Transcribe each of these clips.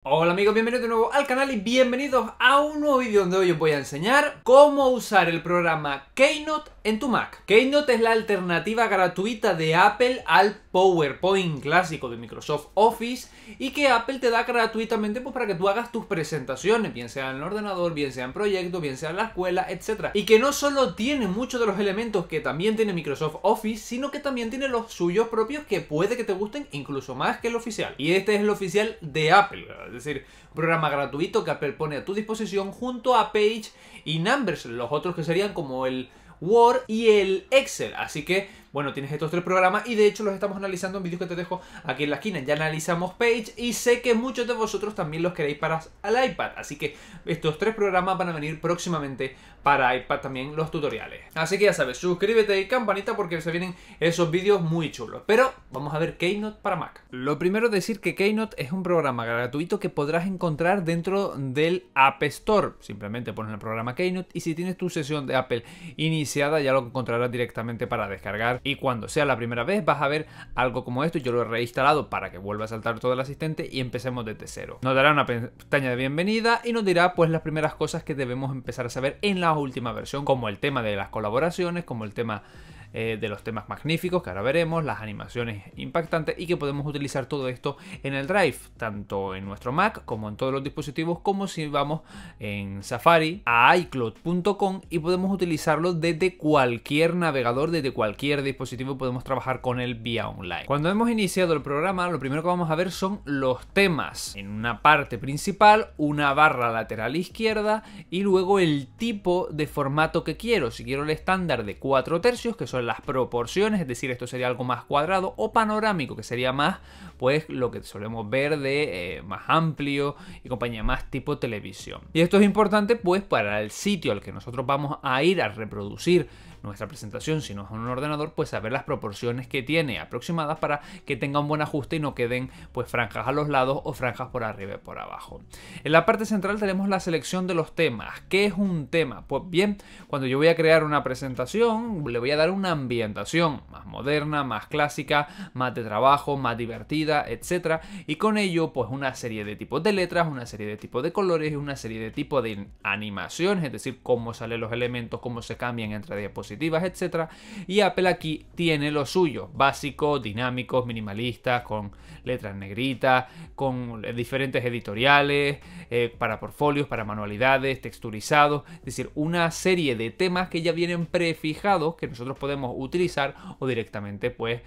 Hola amigos, bienvenidos de nuevo al canal y bienvenidos a un nuevo vídeo donde hoy os voy a enseñar cómo usar el programa Keynote en tu Mac. Keynote es la alternativa gratuita de Apple al PowerPoint clásico de Microsoft Office y que Apple te da gratuitamente para que tú hagas tus presentaciones, bien sea en el ordenador, bien sea en proyectos, bien sea en la escuela, etc. Y que no solo tiene muchos de los elementos que también tiene Microsoft Office, sino que también tiene los suyos propios que puede que te gusten incluso más que el oficial. Y este es el oficial de Apple, ¿verdad? Es decir, un programa gratuito que Apple pone a tu disposición junto a Page y Numbers, los otros que serían como el Word y el Excel. Así que, bueno, tienes estos tres programas y de hecho los estamos analizando en vídeos que te dejo aquí en la esquina. Ya analizamos Page y sé que muchos de vosotros también los queréis para el iPad. Así que estos tres programas van a venir próximamente para iPad también los tutoriales. Así que ya sabes, suscríbete y campanita porque se vienen esos vídeos muy chulos. Pero vamos a ver Keynote para Mac. Lo primero es decir que Keynote es un programa gratuito que podrás encontrar dentro del App Store. Simplemente pones el programa Keynote y si tienes tu sesión de Apple iniciada ya lo encontrarás directamente para descargar. Y cuando sea la primera vez vas a ver algo como esto. Yo lo he reinstalado para que vuelva a saltar todo el asistente y empecemos desde cero. Nos dará una pestaña de bienvenida y nos dirá pues las primeras cosas que debemos empezar a saber en la última versión, como el tema de las colaboraciones, como el tema de los temas magníficos que ahora veremos, las animaciones impactantes y que podemos utilizar todo esto en el Drive, tanto en nuestro Mac como en todos los dispositivos, como si vamos en Safari a iCloud.com y podemos utilizarlo desde cualquier navegador, desde cualquier dispositivo podemos trabajar con él vía online. Cuando hemos iniciado el programa, lo primero que vamos a ver son los temas. En una parte principal, una barra lateral izquierda y luego el tipo de formato que quiero. Si quiero el estándar de 4/3, que son las proporciones, es decir, esto sería algo más cuadrado, o panorámico, que sería más pues lo que solemos ver de más amplio y compañía, más tipo televisión. Y esto es importante pues para el sitio al que nosotros vamos a ir a reproducir nuestra presentación, si no es en un ordenador, pues saber las proporciones que tiene aproximadas para que tenga un buen ajuste y no queden pues franjas a los lados o franjas por arriba y por abajo. En la parte central tenemos la selección de los temas. ¿Qué es un tema? Pues bien, cuando yo voy a crear una presentación, le voy a dar una ambientación más moderna, más clásica, más de trabajo, más divertida, etcétera, y con ello pues una serie de tipos de letras, una serie de tipos de colores y una serie de tipos de animaciones, es decir, cómo salen los elementos, cómo se cambian entre diapositivas, etcétera. Y Apple aquí tiene lo suyo, básicos, dinámicos, minimalistas, con letras negritas, con diferentes editoriales, para portfolios, para manualidades, texturizados, es decir, una serie de temas que ya vienen prefijados que nosotros podemos utilizar o directamente pues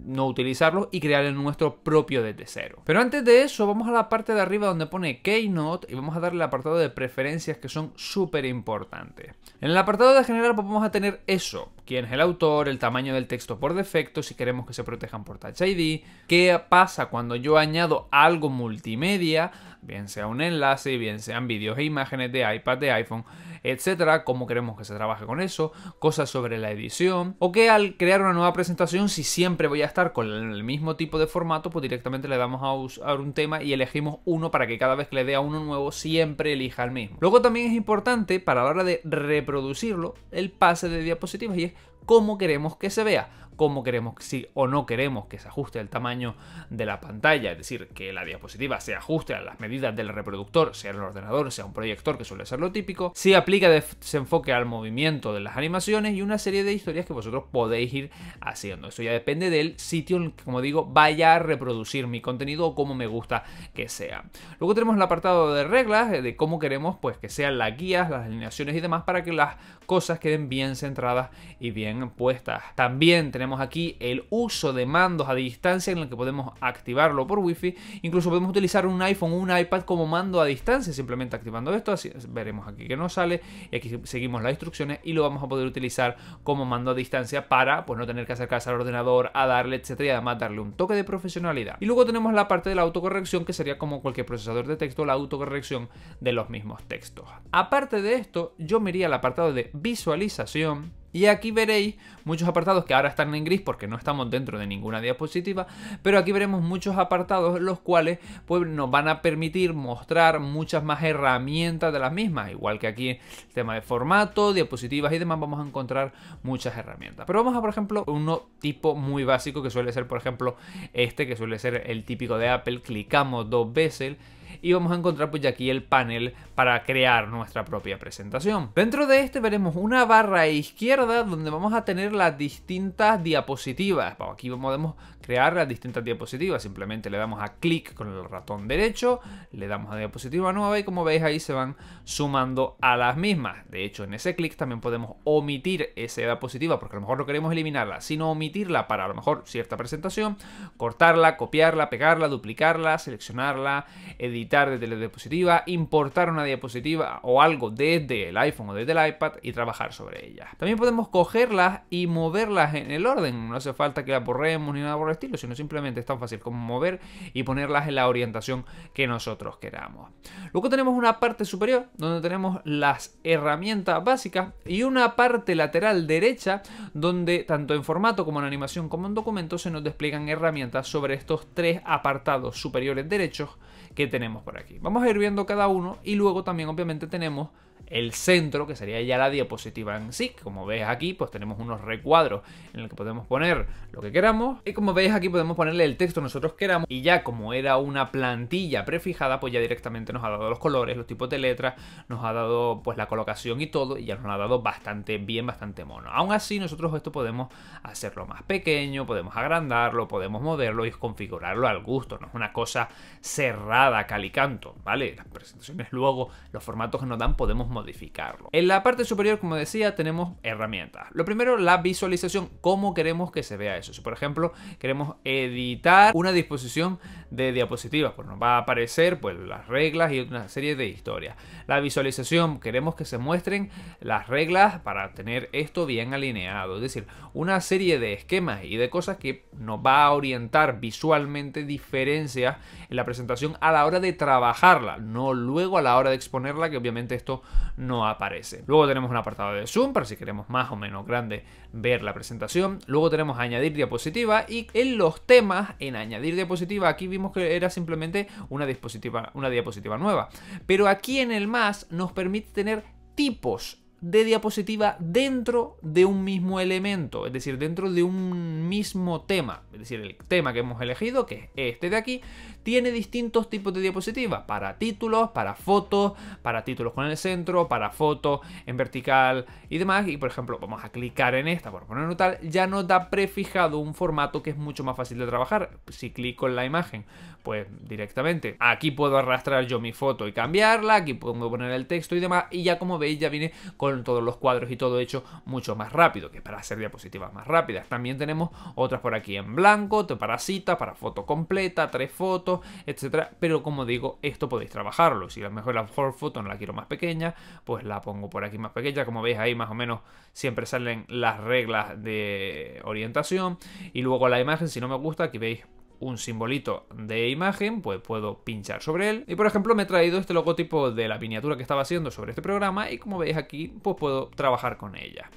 no utilizarlos y crear el nuestro propio desde cero. Pero antes de eso vamos a la parte de arriba donde pone Keynote y vamos a darle el apartado de preferencias que son súper importantes. En el apartado de general pues vamos a tener eso, quién es el autor, el tamaño del texto por defecto, si queremos que se protejan por Touch ID, qué pasa cuando yo añado algo multimedia, bien sea un enlace, bien sean vídeos e imágenes de iPad, de iPhone, etcétera, cómo queremos que se trabaje con eso, cosas sobre la edición, o que al crear una nueva presentación, si siempre voy a estar con el mismo tipo de formato, pues directamente le damos a usar un tema y elegimos uno para que cada vez que le dé a uno nuevo siempre elija el mismo. Luego también es importante para la hora de reproducirlo el pase de diapositivas y es cómo queremos que se vea, cómo queremos que sí o no queremos que se ajuste el tamaño de la pantalla, es decir, que la diapositiva se ajuste a las medidas del reproductor, sea el ordenador, sea un proyector, que suele ser lo típico, si aplica desenfoque al movimiento de las animaciones y una serie de historias que vosotros podéis ir haciendo. Eso ya depende del sitio en el que, como digo, vaya a reproducir mi contenido o cómo me gusta que sea. Luego tenemos el apartado de reglas, de cómo queremos pues que sean las guías, las alineaciones y demás para que las cosas queden bien centradas y bien puestas. También tenemos aquí el uso de mandos a distancia en el que podemos activarlo por Wi-Fi. Incluso podemos utilizar un iPhone o un iPad como mando a distancia, simplemente activando esto. Así veremos aquí que nos sale y aquí seguimos las instrucciones y lo vamos a poder utilizar como mando a distancia para pues no tener que acercarse al ordenador a darle, etcétera, y además darle un toque de profesionalidad. Y luego tenemos la parte de la autocorrección, que sería como cualquier procesador de texto, la autocorrección de los mismos textos. Aparte de esto, yo me iría al apartado de visualización Y aquí veréis muchos apartados que ahora están en gris porque no estamos dentro de ninguna diapositiva, pero aquí veremos muchos apartados los cuales pues, nos van a permitir mostrar muchas más herramientas de las mismas. Igual que aquí el tema de formato, diapositivas y demás, vamos a encontrar muchas herramientas. Pero vamos a, por ejemplo, uno tipo muy básico que suele ser, por ejemplo, este que suele ser el típico de Apple. Clicamos 2 veces y vamos a encontrar pues ya aquí el panel para crear nuestra propia presentación. Dentro de este veremos una barra a izquierda donde vamos a tener las distintas diapositivas. Aquí podemos crear las distintas diapositivas. Simplemente le damos a clic con el ratón derecho, le damos a diapositiva nueva y como veis ahí se van sumando a las mismas. De hecho, en ese clic también podemos omitir esa diapositiva porque a lo mejor no queremos eliminarla, sino omitirla para a lo mejor cierta presentación, cortarla, copiarla, pegarla, duplicarla, seleccionarla, editar desde la diapositiva, importar una diapositiva o algo desde el iPhone o desde el iPad y trabajar sobre ella. También podemos cogerlas y moverlas en el orden. No hace falta que las borremos ni nada por el estilo, sino simplemente es tan fácil como mover y ponerlas en la orientación que nosotros queramos. Luego tenemos una parte superior donde tenemos las herramientas básicas y una parte lateral derecha donde tanto en formato como en animación como en documento se nos despliegan herramientas sobre estos 3 apartados superiores derechos que tenemos por aquí. Vamos a ir viendo cada uno y luego también obviamente tenemos el centro, que sería ya la diapositiva en sí. Como veis aquí, pues tenemos unos recuadros en el que podemos poner lo que queramos. Y como veis aquí podemos ponerle el texto que nosotros queramos. Y ya como era una plantilla prefijada, pues ya directamente nos ha dado los colores, los tipos de letras, nos ha dado pues la colocación y todo. Y ya nos lo ha dado bastante bien, bastante mono. Aún así, nosotros esto podemos hacerlo más pequeño, podemos agrandarlo, podemos moverlo y configurarlo al gusto. No es una cosa cerrada, calicanto, ¿vale? Las presentaciones luego, los formatos que nos dan, podemos modificarlo. En la parte superior, como decía, tenemos herramientas. Lo primero, la visualización. ¿Cómo queremos que se vea eso? Si por ejemplo queremos editar una disposición de diapositivas, pues nos va a aparecer pues las reglas y una serie de historias. La visualización, queremos que se muestren las reglas para tener esto bien alineado, es decir, una serie de esquemas y de cosas que nos va a orientar visualmente diferencias en la presentación a la hora de trabajarla, no luego a la hora de exponerla, que obviamente esto no aparece. Luego tenemos un apartado de zoom para si queremos más o menos grande ver la presentación. Luego tenemos añadir diapositiva y en los temas, en añadir diapositiva, aquí vimos que era simplemente una diapositiva nueva. Pero aquí en el más nos permite tener tipos de diapositiva dentro de un mismo elemento, es decir, dentro de un mismo tema. Es decir, el tema que hemos elegido, que es este de aquí, tiene distintos tipos de diapositiva para títulos, para fotos, para títulos con el centro, para fotos en vertical y demás. Y por ejemplo, vamos a clicar en esta por ponerlo tal, ya nos da prefijado un formato que es mucho más fácil de trabajar. Si clico en la imagen, pues directamente aquí puedo arrastrar yo mi foto y cambiarla, aquí puedo poner el texto y demás, y ya como veis ya viene con todos los cuadros y todo hecho mucho más rápido, que para hacer diapositivas más rápidas. También tenemos otras por aquí en blanco, para citas, para foto completa, 3 fotos, etcétera. Pero como digo, esto podéis trabajarlo. Si a lo mejor la foto no la quiero más pequeña, pues la pongo por aquí más pequeña. Como veis ahí más o menos siempre salen las reglas de orientación. Y luego la imagen, si no me gusta, aquí veis un simbolito de imagen, pues puedo pinchar sobre él. Y por ejemplo me he traído este logotipo de la miniatura que estaba haciendo sobre este programa y como veis aquí, pues puedo trabajar con ella.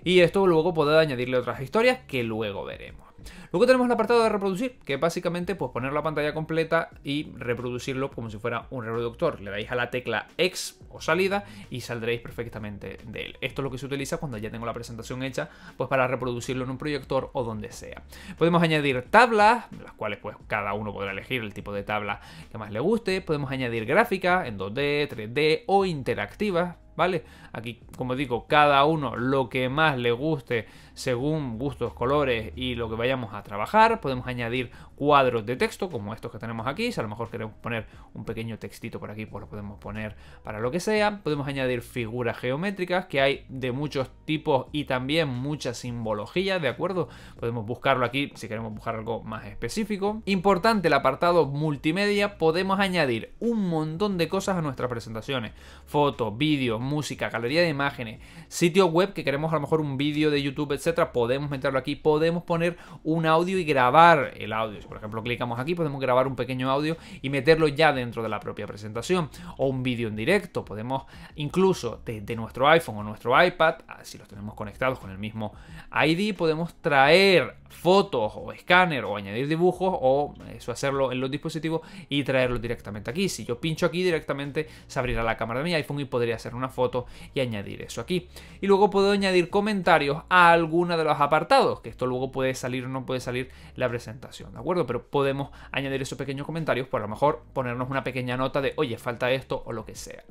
Y esto luego puedo añadirle otras historias que luego veremos. Luego tenemos el apartado de reproducir, que es básicamente pues poner la pantalla completa y reproducirlo como si fuera un reproductor. Le dais a la tecla X o salida y saldréis perfectamente de él. Esto es lo que se utiliza cuando ya tengo la presentación hecha, pues para reproducirlo en un proyector o donde sea. Podemos añadir tablas, las cuales pues cada uno podrá elegir el tipo de tabla que más le guste. Podemos añadir gráficas en 2D, 3D o interactivas, ¿vale? Aquí, como digo, cada uno lo que más le guste según gustos, colores y lo que vayamos a trabajar. Podemos añadir cuadros de texto como estos que tenemos aquí. Si a lo mejor queremos poner un pequeño textito por aquí, pues lo podemos poner para lo que sea. Podemos añadir figuras geométricas, que hay de muchos tipos y también mucha simbología, ¿de acuerdo? Podemos buscarlo aquí si queremos buscar algo más específico. Importante, el apartado multimedia. Podemos añadir un montón de cosas a nuestras presentaciones. Fotos, vídeos, música, galería de imágenes, sitio web que queremos a lo mejor un vídeo de YouTube, etcétera, podemos meterlo aquí, podemos poner un audio y grabar el audio. Si por ejemplo clicamos aquí, podemos grabar un pequeño audio y meterlo ya dentro de la propia presentación, o un vídeo en directo. Podemos incluso desde nuestro iPhone o nuestro iPad, si los tenemos conectados con el mismo ID, podemos traer fotos o escáner o añadir dibujos, o eso hacerlo en los dispositivos y traerlo directamente aquí. Si yo pincho aquí, directamente se abrirá la cámara de mi iPhone y podría hacer una foto y añadir eso aquí. Y luego puedo añadir comentarios a alguno de los apartados, que esto luego puede salir o no puede salir la presentación, ¿de acuerdo? Pero podemos añadir esos pequeños comentarios, por a lo mejor ponernos una pequeña nota de, oye, falta esto o lo que sea.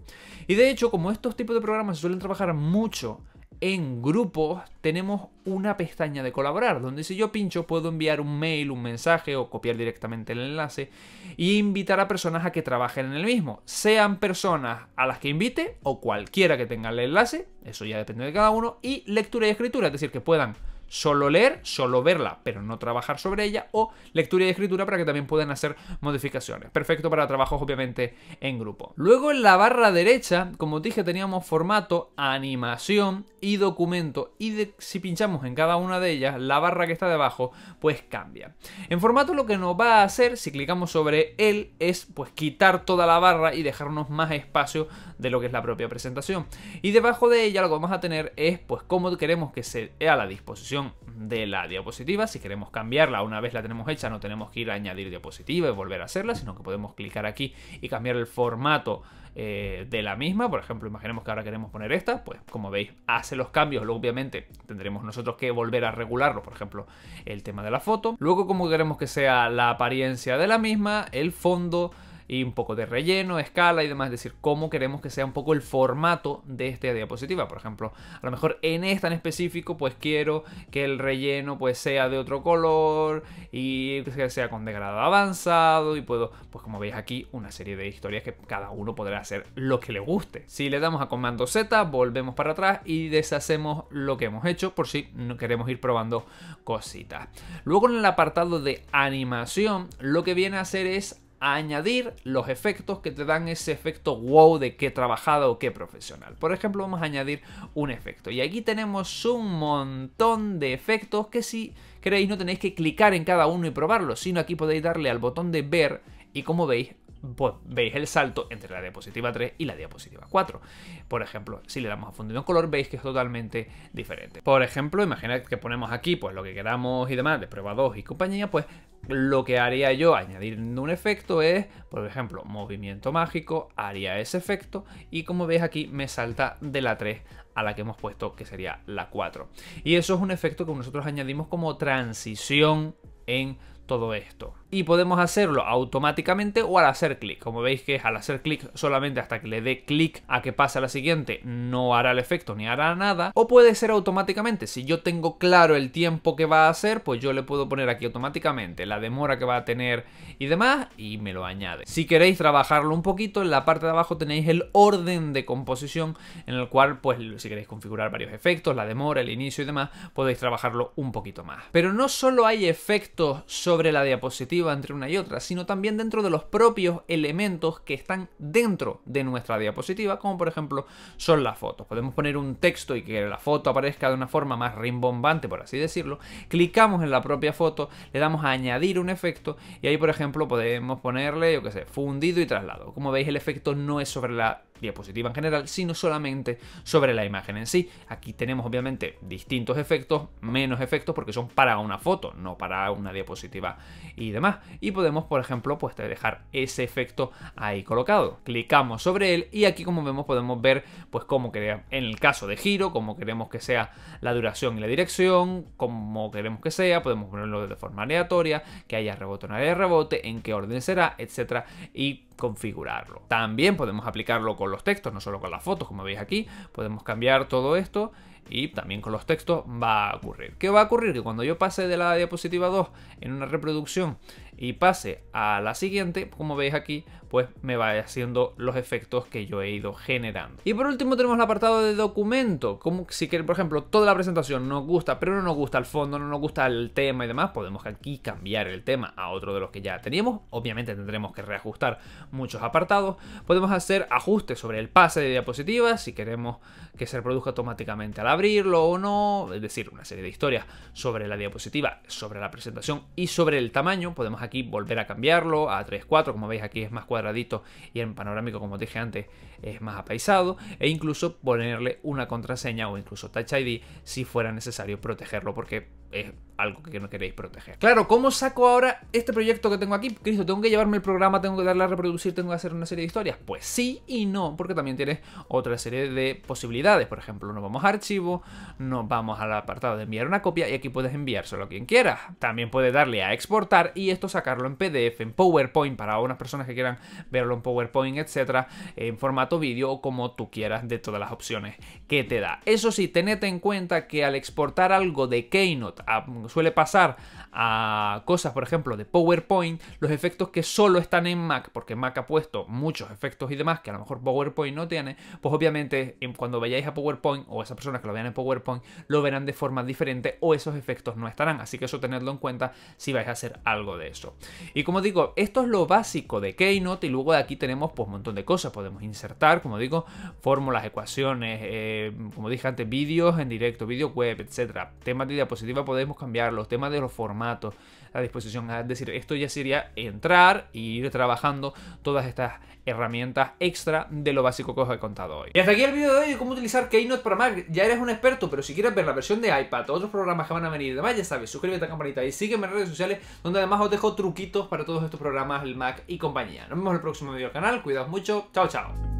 Y de hecho, como estos tipos de programas se suelen trabajar mucho en grupos, tenemos una pestaña de colaborar, donde si yo pincho puedo enviar un mail, un mensaje o copiar directamente el enlace e invitar a personas a que trabajen en el mismo, sean personas a las que invite o cualquiera que tenga el enlace, eso ya depende de cada uno, y lectura y escritura, es decir, que puedan solo leer, solo verla, pero no trabajar sobre ella, o lectura y escritura para que también puedan hacer modificaciones. Perfecto para trabajos obviamente en grupo. Luego en la barra derecha, como os dije, teníamos formato, animación y documento, y si pinchamos en cada una de ellas, la barra que está debajo pues cambia. En formato lo que nos va a hacer, si clicamos sobre él, es pues quitar toda la barra y dejarnos más espacio de lo que es la propia presentación. Y debajo de ella lo que vamos a tener es pues cómo queremos que sea a la disposición de la diapositiva. Si queremos cambiarla una vez la tenemos hecha, no tenemos que ir a añadir diapositiva y volver a hacerla, sino que podemos clicar aquí y cambiar el formato de la misma. Por ejemplo, imaginemos que ahora queremos poner esta, pues como veis hace los cambios. Luego obviamente tendremos nosotros que volver a regularlo, por ejemplo el tema de la foto. Luego como queremos que sea la apariencia de la misma, el fondo y un poco de relleno, escala y demás, es decir, cómo queremos que sea un poco el formato de esta diapositiva. Por ejemplo, a lo mejor en esta en específico pues quiero que el relleno pues sea de otro color y que sea con degradado avanzado, y puedo, pues como veis aquí, una serie de historias que cada uno podrá hacer lo que le guste. Si le damos a comando Z, volvemos para atrás y deshacemos lo que hemos hecho por si no queremos ir probando cositas. Luego en el apartado de animación, lo que viene a hacer es añadir los efectos que te dan ese efecto wow de qué trabajado o qué profesional. Por ejemplo, vamos a añadir un efecto y aquí tenemos un montón de efectos que si queréis no tenéis que clicar en cada uno y probarlo, sino aquí podéis darle al botón de ver y como veis, pues veis el salto entre la diapositiva 3 y la diapositiva 4. Por ejemplo, si le damos a fundido en color, veis que es totalmente diferente. Por ejemplo, imaginad que ponemos aquí pues lo que queramos y demás de prueba 2 y compañía, pues lo que haría yo añadiendo un efecto es, por ejemplo, movimiento mágico, haría ese efecto y como veis aquí me salta de la 3 a la que hemos puesto, que sería la 4. Y eso es un efecto que nosotros añadimos como transición en todo esto. Y podemos hacerlo automáticamente o al hacer clic. Como veis que es al hacer clic solamente hasta que le dé clic a que pase a la siguiente, no hará el efecto ni hará nada. O puede ser automáticamente. Si yo tengo claro el tiempo que va a hacer, pues yo le puedo poner aquí automáticamente la demora que va a tener y demás, y me lo añade. Si queréis trabajarlo un poquito, en la parte de abajo tenéis el orden de composición, en el cual pues si queréis configurar varios efectos, la demora, el inicio y demás, podéis trabajarlo un poquito más. Pero no solo hay efectos sobre la diapositiva entre una y otra, sino también dentro de los propios elementos que están dentro de nuestra diapositiva, como por ejemplo son las fotos. Podemos poner un texto y que la foto aparezca de una forma más rimbombante, por así decirlo. Clicamos en la propia foto, le damos a añadir un efecto y ahí por ejemplo podemos ponerle, yo qué sé, fundido y traslado. Como veis, el efecto no es sobre la diapositiva en general, sino solamente sobre la imagen en sí. Aquí tenemos obviamente distintos efectos, menos efectos porque son para una foto, no para una diapositiva y demás. Y podemos, por ejemplo, pues dejar ese efecto ahí colocado. Clicamos sobre él y aquí, como vemos, podemos ver pues cómo queremos, en el caso de giro, cómo queremos que sea la duración y la dirección, cómo queremos que sea, podemos ponerlo de forma aleatoria, que haya rebote o no haya rebote, en qué orden será, etcétera, y configurarlo. También podemos aplicarlo con los textos, no solo con las fotos, como veis aquí. Podemos cambiar todo esto y también con los textos va a ocurrir. ¿Qué va a ocurrir? Que cuando yo pase de la diapositiva 2 en una reproducción y pase a la siguiente, como veis aquí, pues me va haciendo los efectos que yo he ido generando. Y por último tenemos el apartado de documento. Como si, por ejemplo, toda la presentación nos gusta, pero no nos gusta el fondo, no nos gusta el tema y demás, podemos aquí cambiar el tema a otro de los que ya teníamos. Obviamente tendremos que reajustar muchos apartados. Podemos hacer ajustes sobre el pase de diapositivas, si queremos que se reproduzca automáticamente al abrirlo o no, es decir, una serie de historias sobre la diapositiva, sobre la presentación y sobre el tamaño. Podemos aquí volver a cambiarlo a 3:4, como veis aquí es más cuadradito y en panorámico, como dije antes, es más apaisado, e incluso ponerle una contraseña o incluso Touch ID si fuera necesario protegerlo, porque es algo que no queréis proteger. Claro, ¿cómo saco ahora este proyecto que tengo aquí? Cristo, ¿tengo que llevarme el programa, tengo que darle a reproducir, tengo que hacer una serie de historias? Pues sí y no, porque también tienes otra serie de posibilidades. Por ejemplo, nos vamos a archivo, nos vamos al apartado de enviar una copia y aquí puedes enviárselo a quien quieras. También puedes darle a exportar y esto sacarlo en PDF, en PowerPoint, para unas personas que quieran verlo en PowerPoint, etcétera, en formato vídeo o como tú quieras, de todas las opciones que te da. Eso sí, tened en cuenta que al exportar algo de Keynote suele pasar a cosas, por ejemplo, de PowerPoint, los efectos que solo están en Mac, porque Mac ha puesto muchos efectos y demás que a lo mejor PowerPoint no tiene, pues obviamente cuando vayáis a PowerPoint, o esas personas que lo vean en PowerPoint, lo verán de forma diferente o esos efectos no estarán, así que eso tenedlo en cuenta si vais a hacer algo de eso. Y como digo, esto es lo básico de Keynote, y luego de aquí tenemos pues un montón de cosas. Podemos insertar, como digo, fórmulas, ecuaciones, como dije antes, vídeos en directo, vídeo web, etcétera. Temas de diapositiva podemos cambiar, los temas de los formatos a disposición. Es decir, esto ya sería entrar e ir trabajando todas estas herramientas extra de lo básico que os he contado hoy. Y hasta aquí el vídeo de hoy de cómo utilizar Keynote para Mac. Ya eres un experto, pero si quieres ver la versión de iPad o otros programas que van a venir y demás, ya sabes, suscríbete a la campanita y sígueme en redes sociales, donde además os dejo truquitos para todos estos programas, el Mac y compañía. Nos vemos en el próximo vídeo del canal, cuidaos mucho, chao chao.